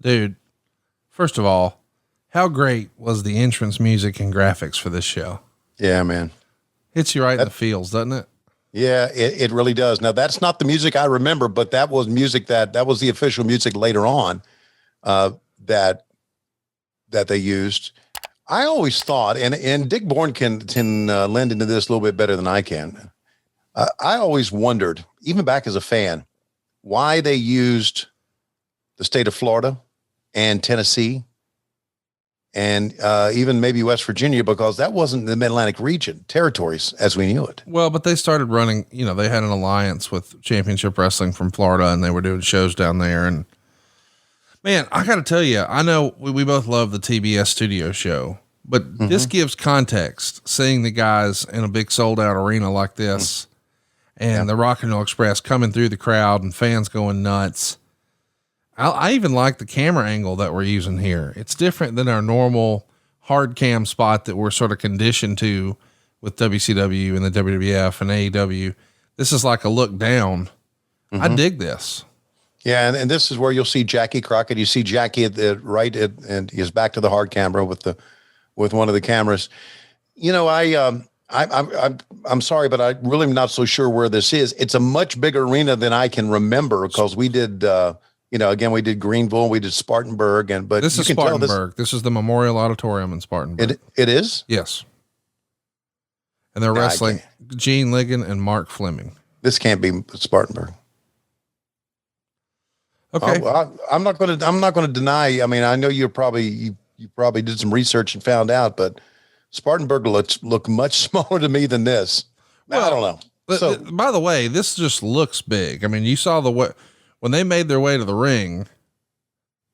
Dude, first of all, how great was the entrance music and graphics for this show? Yeah, man. Hits you right in the feels, doesn't it? Yeah, it really does. Now, that's not the music I remember, but that was music that was the official music later on that they used. I always thought, and Dick Bourne can lend into this a little bit better than I can. I always wondered, even back as a fan, why they used the state of Florida and Tennessee and even maybe West Virginia, because that wasn't the Mid-Atlantic region territories as we knew it. Well, but they started running, they had an alliance with Championship Wrestling from Florida, and they were doing shows down there. And man, I got to tell you, I know we both love the TBS studio show, but this gives context, seeing the guys in a big sold out arena like this and the Rock and Roll Express coming through the crowd and fans going nuts. I even like the camera angle that we're using here. It's different than our normal hard cam spot that we're sort of conditioned to with WCW and the WWF and AEW. This is like a look down. I dig this. Yeah. And this is where you'll see Jackie Crockett. You see Jackie at the right and he's back to the hard camera with one of the cameras. I'm sorry, but I really am not so sure where this is. It's a much bigger arena than I can remember, because we did, again, we did Greenville, we did Spartanburg, but this is Spartanburg. This is the Memorial Auditorium in Spartanburg. It is? Yes. And they're wrestling Gene Ligon and Mark Fleming. This can't be Spartanburg. Okay. I'm not going to deny. I mean, I know you probably did some research and found out, but Spartanburg look much smaller to me than this. Well, I don't know. So, by the way, this just looks big. I mean, you saw when they made their way to the ring,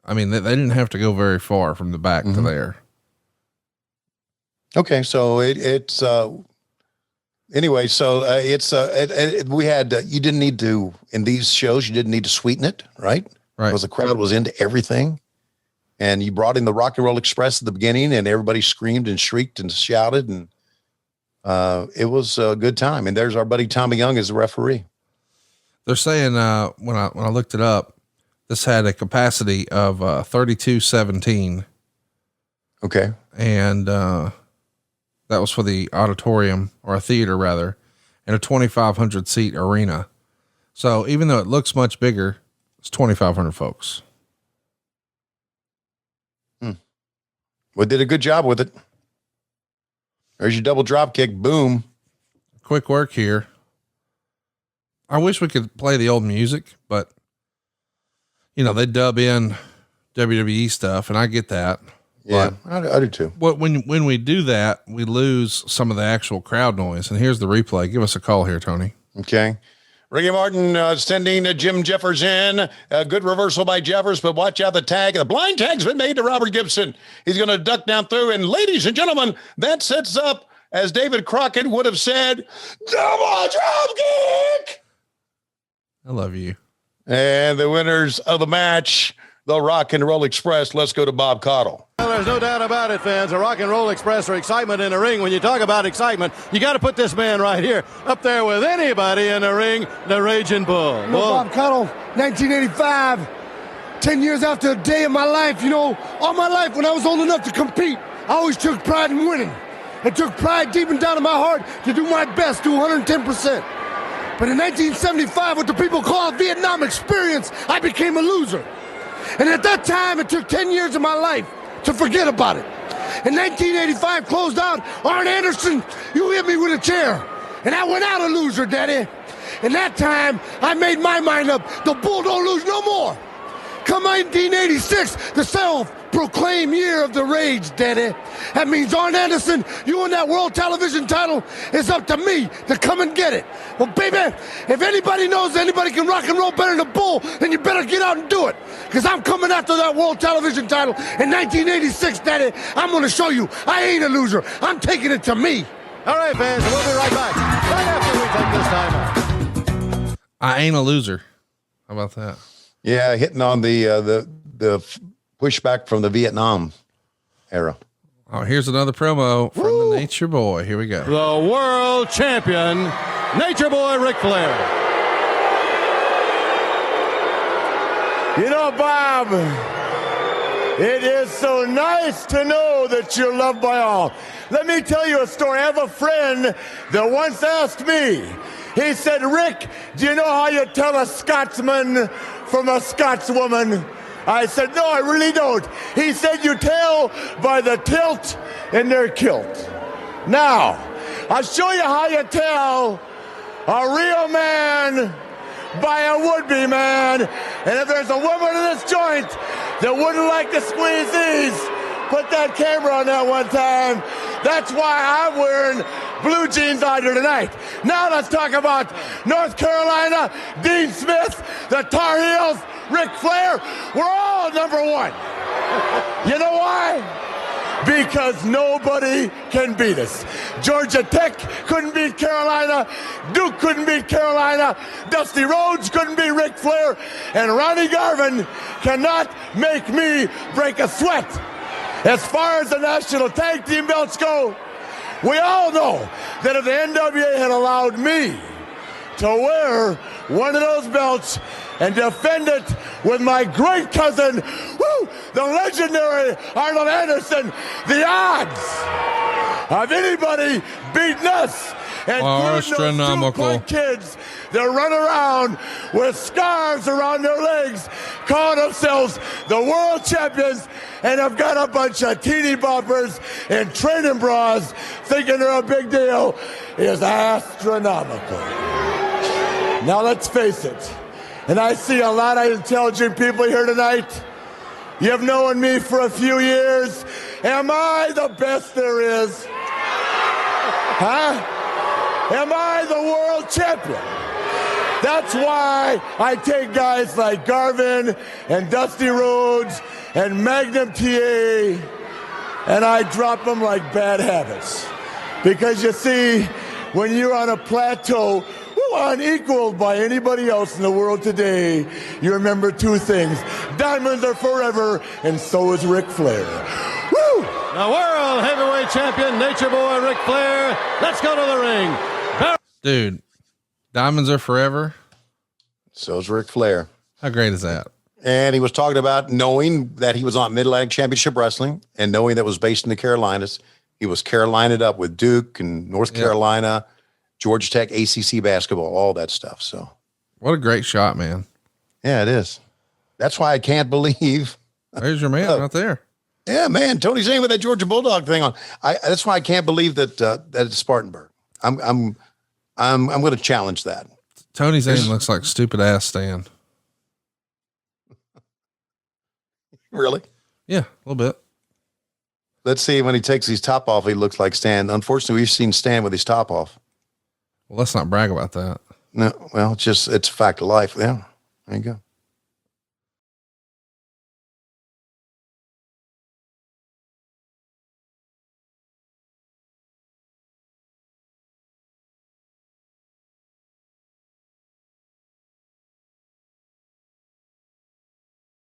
I mean, they didn't have to go very far from the back to there. Okay. So it's, anyway, so we had, you didn't need to, in these shows, you didn't need to sweeten it, right? Right. Because the crowd was into everything. And you brought in the Rock and Roll Express at the beginning, and everybody screamed and shrieked and shouted, and it was a good time. And there's our buddy Tommy Young as the referee. They're saying when I looked it up, this had a capacity of 3217. Okay, and that was for the auditorium, or a theater rather, and a 2,500 seat arena. So even though it looks much bigger, it's 2,500 folks. Well, did a good job with it. There's your double drop kick. Boom. Quick work here. I wish we could play the old music, but they dub in WWE stuff, and I get that. Yeah, I do too. When we do that, we lose some of the actual crowd noise. And here's the replay. Give us a call here, Tony. Okay. Ricky Martin sending Jim Jeffers in. A good reversal by Jeffers, but watch out the tag. The blind tag's been made to Robert Gibson. He's going to duck down through. And ladies and gentlemen, that sets up, as David Crockett would have said, double drop kick. I love you. And the winners of the match, the Rock and Roll Express. Let's go to Bob Caudle. Well, there's no doubt about it, fans. The Rock and Roll Express are excitement in the ring. When you talk about excitement, you got to put this man right here up there with anybody in the ring, the Raging Bull. Bob Caudle, 1985, 10 years after a day of my life. All my life when I was old enough to compete, I always took pride in winning. I took pride deep and down in my heart to do my best, do 110%. But in 1975, what the people call a Vietnam experience, I became a loser. And at that time, it took 10 years of my life to forget about it. In 1985, closed out, Arn Anderson, you hit me with a chair. And I went out a loser, Daddy. And that time, I made my mind up. The Bull don't lose no more. Come 1986, the self-proclaimed year of the Rage, Daddy. That means, Arn Anderson, you won that world television title. It's up to me to come and get it. Well, baby, if anybody knows anybody can rock and roll better than the Bull, then you better get out and do it. Because I'm coming after that world television title in 1986, Daddy. I'm going to show you I ain't a loser. I'm taking it to me. All right, fans, we'll be right back. Right after we take this time out. I ain't a loser. How about that? Yeah, hitting on the pushback from the Vietnam era. Oh, here's another promo from the Nature Boy. Here we go. The world champion, Nature Boy Ric Flair. Bob, It is so nice to know that you're loved by all. Let me tell you a story. I have a friend that once asked me, he said, Rick, do you know how you tell a Scotsman from a Scotswoman? I said, no, I really don't. He said, you tell by the tilt in their kilt. Now, I'll show you how you tell a real man by a would-be man. And if there's a woman in this joint that wouldn't like to squeeze these, put that camera on that one time. That's why I'm wearing blue jeans out here tonight. Now let's talk about North Carolina, Dean Smith, the Tar Heels, Ric Flair. We're all number one. You know why? Because nobody can beat us. Georgia Tech couldn't beat Carolina. Duke couldn't beat Carolina. Dusty Rhodes couldn't beat Ric Flair. And Ronnie Garvin cannot make me break a sweat. As far as the national tag team belts go, we all know that if the NWA had allowed me to wear one of those belts and defend it with my great cousin, the legendary Arnold Anderson, the odds of anybody beating us and astronomical. Kids that run around with scarves around their legs, call themselves the world champions, and have got a bunch of teeny boppers and training bras thinking they're a big deal, is astronomical. Now let's face it, and I see a lot of intelligent people here tonight. You've known me for a few years. Am I the best there is? Huh? Am I the world champion? That's why I take guys like Garvin and Dusty Rhodes and Magnum TA and I drop them like bad habits. Because you see, when you're on a plateau, unequaled by anybody else in the world today, you remember two things. Diamonds are forever, and so is Ric Flair. Woo! The world heavyweight champion, Nature Boy Ric Flair. Let's go to the ring. Dude, diamonds are forever. So is Ric Flair. How great is that? And he was talking about knowing that he was on Mid-Atlantic Championship Wrestling and knowing that was based in the Carolinas. He was Carolinaed up with Duke and North Carolina, Georgia Tech, ACC basketball, all that stuff. So what a great shot, man. Yeah, it is. That's why I can't believe. There's your man right there. Yeah, man. Tony Zane with that Georgia Bulldog thing on. That's why I can't believe that that it's Spartanburg. I'm going to challenge that. Tony Zane looks like stupid ass Stan. Really? Yeah, a little bit. Let's see, when he takes his top off, he looks like Stan. Unfortunately, we've seen Stan with his top off. Well, let's not brag about that. No, well, it's a fact of life. Yeah, there you go.